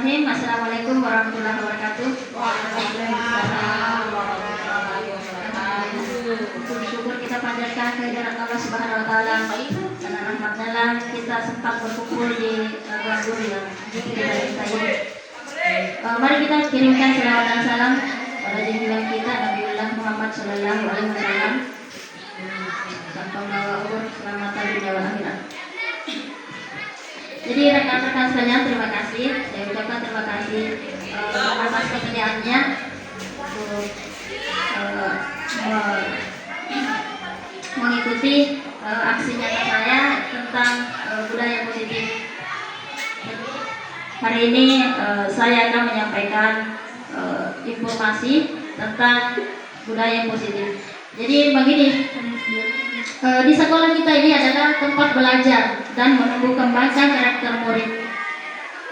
Bismillahirrahmanirrahim. Assalamualaikum warahmatullahi wabarakatuh. Waalaikumsalam warahmatullahi wabarakatuh. Syukur kita panjatkan kehadirat Allah Subhanahu wa taala. Karena rahmatnya kita sempat berkumpul di ruang guru yang dari saya. Mari kita kirimkan selawat dan salam pada junjungan kita Nabiullah Muhammad sallallahu alaihi wasallam. Sang pembawa umur keselamatan dunia wal akhirat. Jadi rekan-rekan sekalian, terima kasih. Saya ucapkan terima kasih atas kesediaannya untuk mengikuti aksi nyata saya tentang budaya positif. Hari ini saya akan menyampaikan informasi tentang budaya positif. Jadi begini, di sekolah kita ini adalah tempat belajar dan menumbuh kembangkan karakter murid.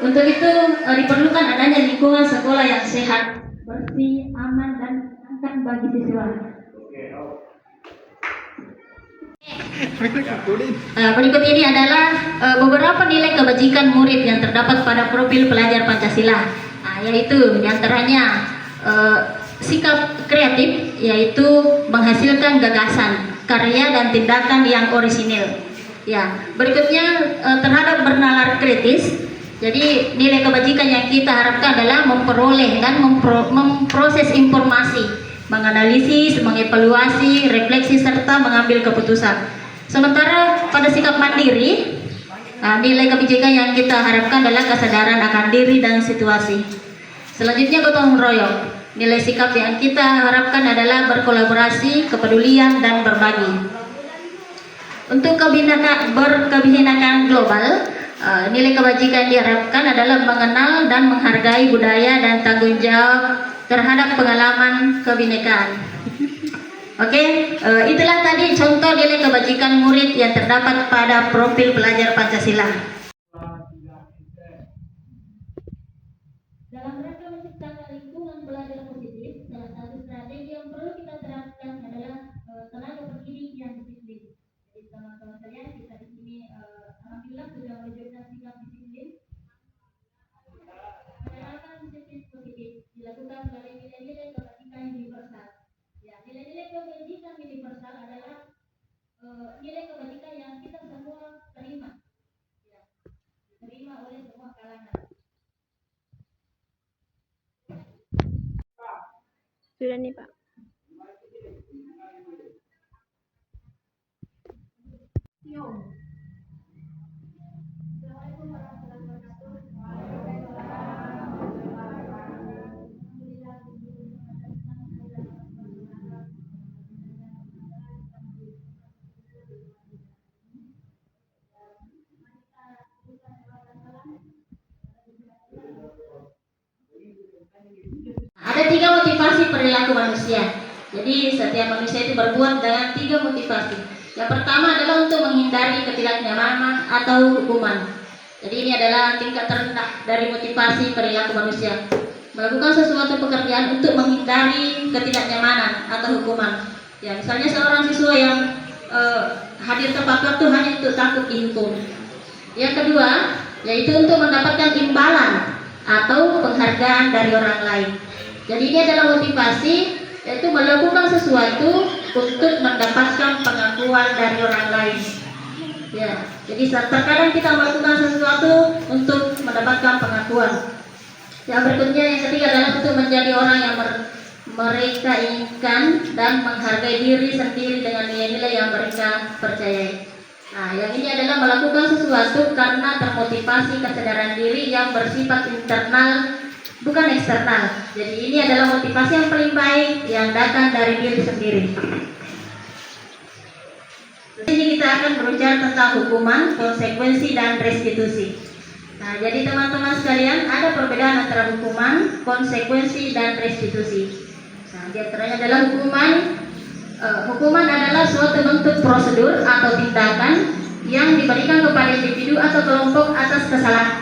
Untuk itu diperlukan adanya lingkungan sekolah yang sehat, bersih, aman, dan menyenangkan bagi siswa. Berikut ini adalah beberapa nilai kebajikan murid yang terdapat pada profil pelajar Pancasila. Yaitu diantaranya sikap kreatif, yaitu menghasilkan gagasan, karya dan tindakan yang orisinil. Ya, berikutnya terhadap bernalar kritis. Jadi nilai kebajikan yang kita harapkan adalah memperoleh dan memproses informasi, menganalisis, mengevaluasi, refleksi serta mengambil keputusan. Sementara pada sikap mandiri, nilai kebajikan yang kita harapkan adalah kesadaran akan diri dan situasi. Selanjutnya gotong royong. Nilai sikap yang kita harapkan adalah berkolaborasi, kepedulian, dan berbagi. Untuk berkebinekaan global, nilai kebajikan diharapkan adalah mengenal dan menghargai budaya dan tanggung jawab terhadap pengalaman kebinekaan. Oke, itulah tadi contoh nilai kebajikan murid yang terdapat pada profil pelajar Pancasila. Dalam rangka menciptakan lingkungan belajar positif, salah satu strategi yang perlu kita terapkan adalah tenaga pendidik yang disiplin. Jadi teman-teman sekalian, kita di sini alhamdulillah sudah menunjukkan sikap disiplin. Penerapan disiplin positif dilakukan melalui nilai-nilai kebajikan universal. Ya, nilai-nilai kebajikan universal adalah nilai kebajikan yang kita semua terima. Ya, diterima oleh semua kalangan. Sudah nih Pak. Ada 3 motivasi perilaku manusia. Jadi setiap manusia itu berbuat dengan 3 motivasi. Yang pertama adalah untuk menghindari ketidaknyamanan atau hukuman. Jadi ini adalah tingkat terendah dari motivasi perilaku manusia. Melakukan sesuatu pekerjaan untuk menghindari ketidaknyamanan atau hukuman. Ya, misalnya seorang siswa yang hadir tepat waktu hanya untuk takut dihukum. Yang kedua, yaitu untuk mendapatkan imbalan atau penghargaan dari orang lain. Jadi ini adalah motivasi, yaitu melakukan sesuatu untuk mendapatkan pengakuan dari orang lain. Ya, jadi terkadang kita melakukan sesuatu untuk mendapatkan pengakuan. Yang berikutnya, yang ketiga adalah untuk menjadi orang yang mereka inginkan dan menghargai diri sendiri dengan nilai-nilai yang mereka percayai. Nah, yang ini adalah melakukan sesuatu karena termotivasi kesadaran diri yang bersifat internal, bukan eksternal. Jadi ini adalah motivasi yang paling baik yang datang dari diri sendiri. Di sini kita akan berbicara tentang hukuman, konsekuensi, dan restitusi. Nah, jadi teman-teman sekalian, ada perbedaan antara hukuman, konsekuensi, dan restitusi. Nah, di antaranya adalah hukuman. Hukuman adalah suatu bentuk prosedur atau tindakan yang diberikan kepada individu atau kelompok atas kesalahan.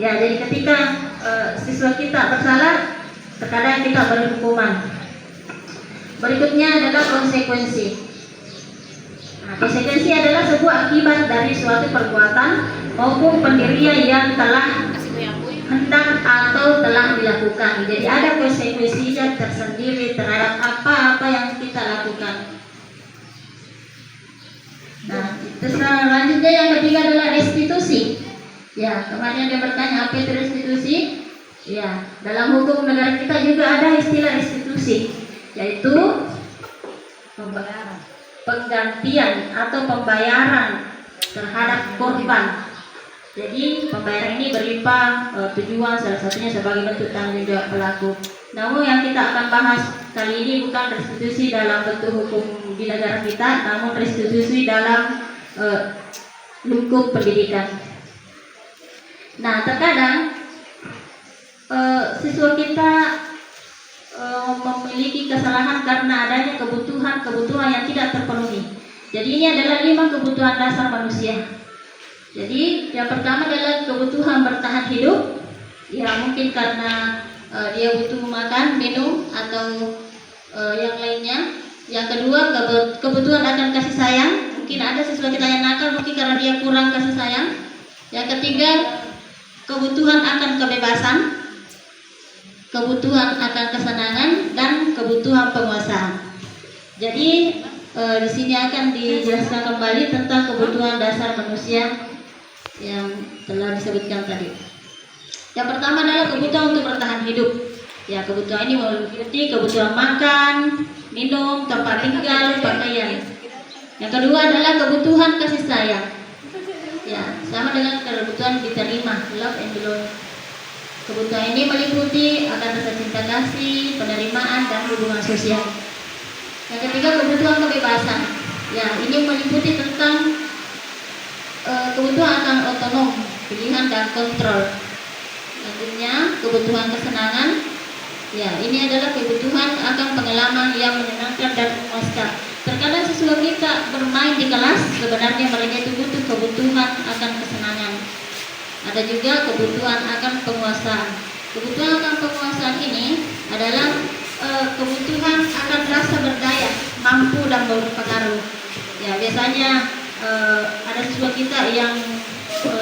Ya, jadi ketika siswa kita bersalah, terkadang kita beri hukuman. Berikutnya adalah konsekuensi. Nah, konsekuensi adalah sebuah akibat dari suatu perbuatan maupun pendirian yang telah hendak telah dilakukan. Jadi ada konsekuensinya tersendiri terhadap apa-apa yang kita lakukan. Nah, terus selanjutnya yang ketiga adalah restitusi. Ya, kemarin dia bertanya apa itu restitusi? Ya, dalam hukum negara kita juga ada istilah restitusi, yaitu penggantian atau pembayaran terhadap korban. Jadi pembayaran ini berupa tujuan salah satunya sebagai bentuk tanggung jawab pelaku. Namun yang kita akan bahas kali ini bukan restitusi dalam bentuk hukum di negara kita, namun restitusi dalam lingkup pendidikan. Nah, terkadang siswa kita memiliki kesalahan karena adanya kebutuhan yang tidak terpenuhi. Jadi ini adalah 5 kebutuhan dasar manusia. Jadi yang pertama adalah kebutuhan bertahan hidup. Ya, mungkin karena dia butuh makan, minum, atau yang lainnya. Yang kedua kebutuhan akan kasih sayang. Mungkin ada siswa kita yang nakal mungkin karena dia kurang kasih sayang. Yang ketiga kebutuhan akan kebebasan, kebutuhan akan kesenangan, dan kebutuhan penguasaan. Jadi di sini akan dijelaskan kembali tentang kebutuhan dasar manusia yang telah disebutkan tadi. Yang pertama adalah kebutuhan untuk bertahan hidup. Ya, kebutuhan ini meliputi kebutuhan makan, minum, tempat tinggal, pakaian. Yang kedua adalah kebutuhan kasih sayang. Ya, sama dengan kebutuhan diterima, love and belonging. Kebutuhan ini meliputi akan rasa cinta kasih, penerimaan, dan hubungan sosial. Yang ketiga kebutuhan kebebasan. Ya, ini meliputi tentang kebutuhan akan otonom, pilihan dan kontrol. Selanjutnya kebutuhan kesenangan. Ya, ini adalah kebutuhan akan pengalaman yang menyenangkan dan memuaskan. Terkadang siswa kita bermain di kelas, sebenarnya mereka itu butuh kebutuhan akan kesenangan. Ada juga kebutuhan akan penguasaan. Kebutuhan akan penguasaan ini adalah kebutuhan akan rasa berdaya, mampu dan berpengaruh. Ya, biasanya ada siswa kita yang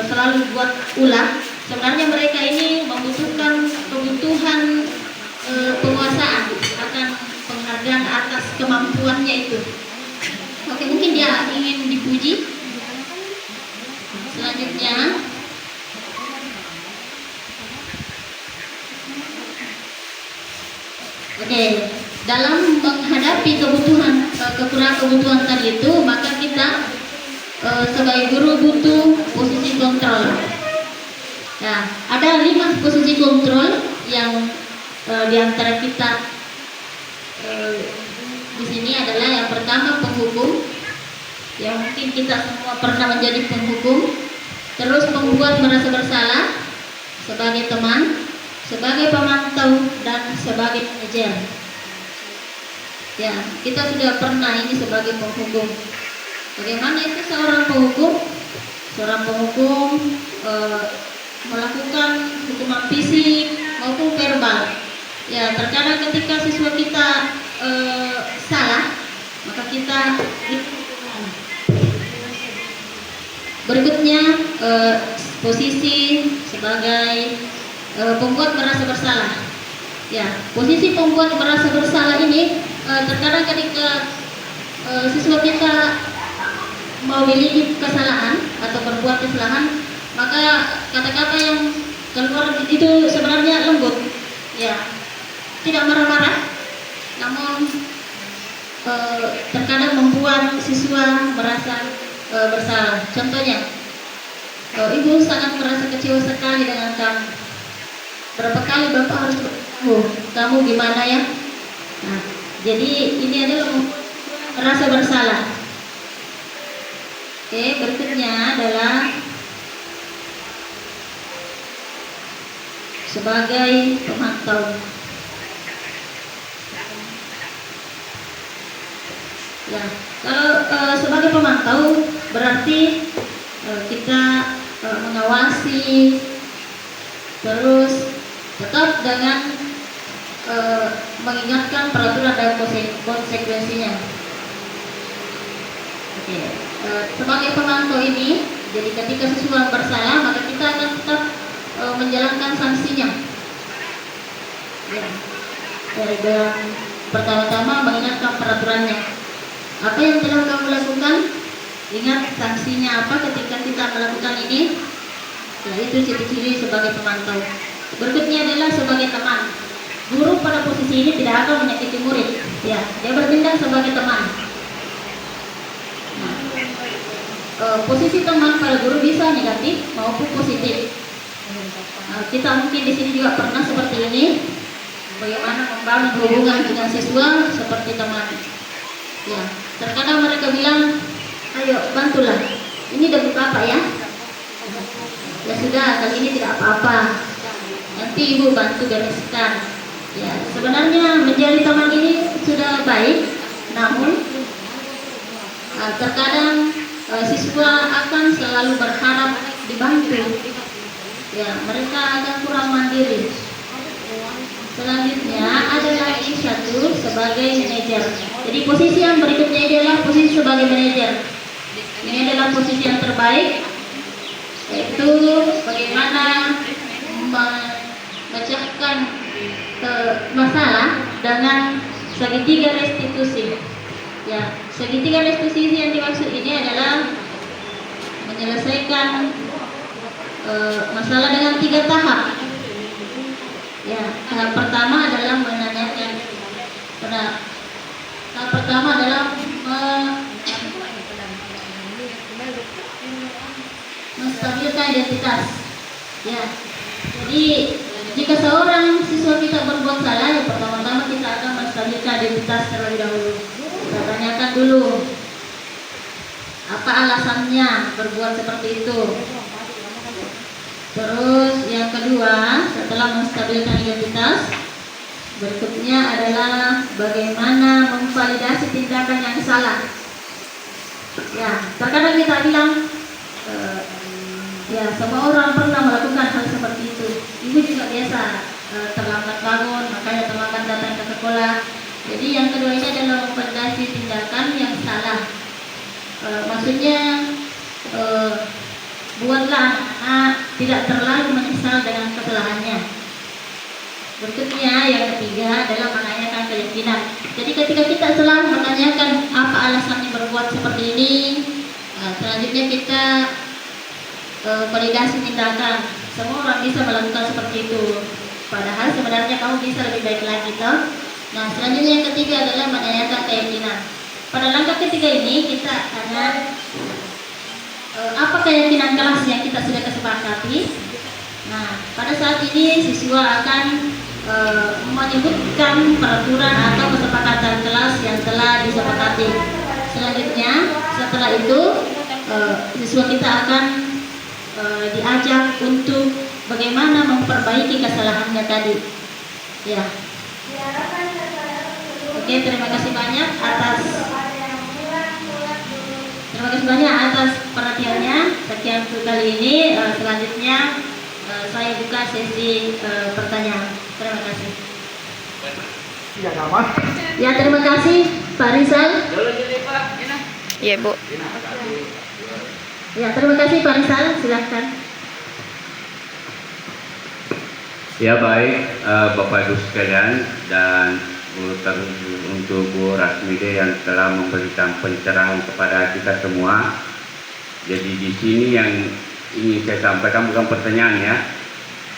selalu buat ulah. Sebenarnya mereka ini membutuhkan kebutuhan penguasaan akan penghargaan atas kemampuannya itu. Oke, mungkin dia ingin dipuji. Selanjutnya oke, dalam menghadapi kekurangan kebutuhan tadi itu, maka kita sebagai guru butuh posisi kontrol. Nah, ada 5 posisi kontrol yang diantara kita di sini adalah yang pertama penghukum. Ya, mungkin kita semua pernah menjadi penghukum. Terus membuat merasa bersalah sebagai teman, sebagai pemantau, dan sebagai pengejar. Ya, kita sudah pernah ini sebagai penghukum. Bagaimana itu seorang penghukum? Seorang penghukum melakukan hukuman fisik maupun verbal. Ya, terkadang ketika siswa kita salah, maka kita berikutnya posisi sebagai pembuat merasa bersalah. Ya, posisi pembuat merasa bersalah ini terkadang ketika siswa kita memiliki kesalahan atau berbuat kesalahan, maka kata-kata yang keluar itu sebenarnya lembut, ya, tidak marah-marah, namun terkadang membuat siswa merasa bersalah. Contohnya, ibu sangat merasa kecewa sekali dengan kamu. Berapa kali bapak harus kamu gimana ya? Nah, jadi ini adalah merasa bersalah. Oke, berikutnya adalah sebagai pemantau. Ya, kalau sebagai pemantau berarti kita mengawasi, terus tetap dengan mengingatkan peraturan dan konsekuensinya. Oke, sebagai pemantau ini, jadi ketika siswa bersalah, maka kita akan tetap menjalankan sanksinya. Dan pertama-tama mengingatkan peraturannya. Apa yang telah kamu lakukan? Ingat sanksinya apa ketika kita melakukan ini? Yaitu ciri-ciri sebagai pemantau. Berikutnya adalah sebagai teman. Guru pada posisi ini tidak akan menyakiti murid. Ya, dia bertindak sebagai teman. Nah, posisi teman pada guru bisa negatif maupun positif. Kita mungkin di sini juga pernah seperti ini. Bagaimana membangun hubungan dengan siswa seperti teman. Ya, terkadang mereka bilang, ayo bantulah. Ini demi bapak ya. Ya sudah, kali ini tidak apa-apa. Nanti ibu bantu bereskan. Ya, sebenarnya menjadi teman ini sudah baik, namun terkadang siswa akan selalu berharap dibantu. Ya, mereka akan kurang mandiri. Selanjutnya ada lagi satu sebagai manajer. Jadi posisi yang berikutnya adalah posisi sebagai manajer. Ini adalah posisi yang terbaik, yaitu bagaimana memecahkan masalah dengan segitiga restitusi. Ya, segitiga restitusi yang dimaksud ini adalah menyelesaikan masalah dengan 3 tahap. Ya, tahap pertama adalah menanyakan. Tahap pertama adalah menstabilkan identitas. Ya, jadi jika seorang siswa kita berbuat salah, yang pertama-tama kita akan menstabilkan identitas terlebih dahulu. Kita tanyakan dulu apa alasannya berbuat seperti itu. Terus yang kedua, setelah menstabilkan identitas, berikutnya adalah bagaimana memvalidasi tindakan yang salah. Ya, terkadang kita bilang ya semua orang pernah melakukan hal seperti itu. Ibu juga biasa terlambat bangun, makanya terlambat datang ke sekolah. Jadi yang kedua ini adalah memvalidasi tindakan yang salah. Maksudnya buatlah anak tidak terlalu menyesal dengan kesalahannya. Berikutnya yang ketiga adalah menanyakan keyakinan. Jadi ketika kita selalu menanyakan apa alasannya berbuat seperti ini, selanjutnya kita validasi tindakan. Semua orang bisa melakukan seperti itu. Padahal sebenarnya kamu bisa lebih baik lagi toh. Nah, selanjutnya yang ketiga adalah menanyakan keyakinan. Pada langkah ketiga ini kita akan apa keyakinan kelas yang kita sudah kesepakati. Nah, pada saat ini siswa akan menyebutkan peraturan atau kesepakatan kelas yang telah disepakati. Selanjutnya, setelah itu siswa kita akan diajak untuk bagaimana memperbaiki kesalahannya tadi. Ya. Oke, terima kasih banyak atas perhatiannya. Sekian untuk kali ini. Selanjutnya saya buka sesi pertanyaan. Terima kasih. Ya, terima kasih Pak Rizal. Iya, Bu. Ya, terima kasih Pak Rizal. Silakan. Ya, baik Bapak Ibu sekalian dan untuk Bu Rasmide yang telah memberikan pencerahan kepada kita semua. Jadi di sini yang ingin saya sampaikan bukan pertanyaan ya.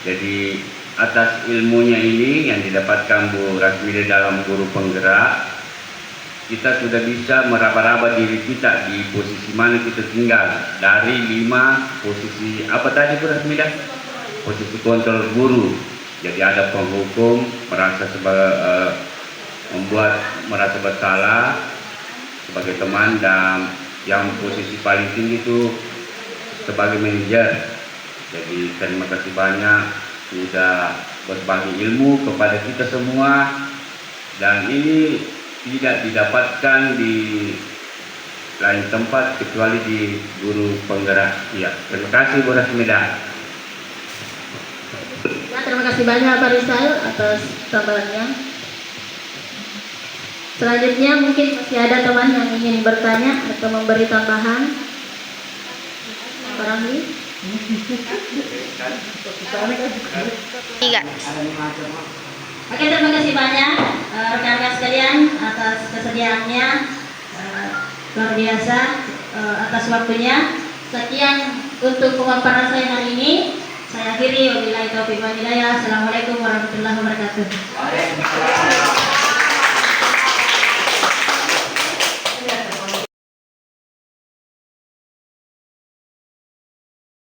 Jadi atas ilmunya ini yang didapatkan Bu Rasmide dalam guru penggerak, kita sudah bisa meraba-raba diri kita di posisi mana kita tinggal dari 5 posisi apa tadi Bu Rasmide? Posisi kontrol guru. Jadi ada penghukum merasa merasa bersalah sebagai teman, dan yang posisi paling tinggi itu sebagai manajer. Jadi terima kasih banyak sudah berbagi ilmu kepada kita semua, dan ini tidak didapatkan di lain tempat kecuali di guru penggerak. Ya, terima kasih Bu Rasmida. Ya, terima kasih banyak Pak Rizal atas tambahannya. Selanjutnya mungkin masih ada teman yang ingin bertanya atau memberi tambahan. Barangkali. 3. Oke, terima kasih banyak rekan-rekan sekalian atas kesediaannya, luar biasa atas waktunya. Sekian untuk pemaparan saya hari ini. Saya akhiri, wabillahi taufiq wal hidayah. Assalamualaikum warahmatullahi wabarakatuh.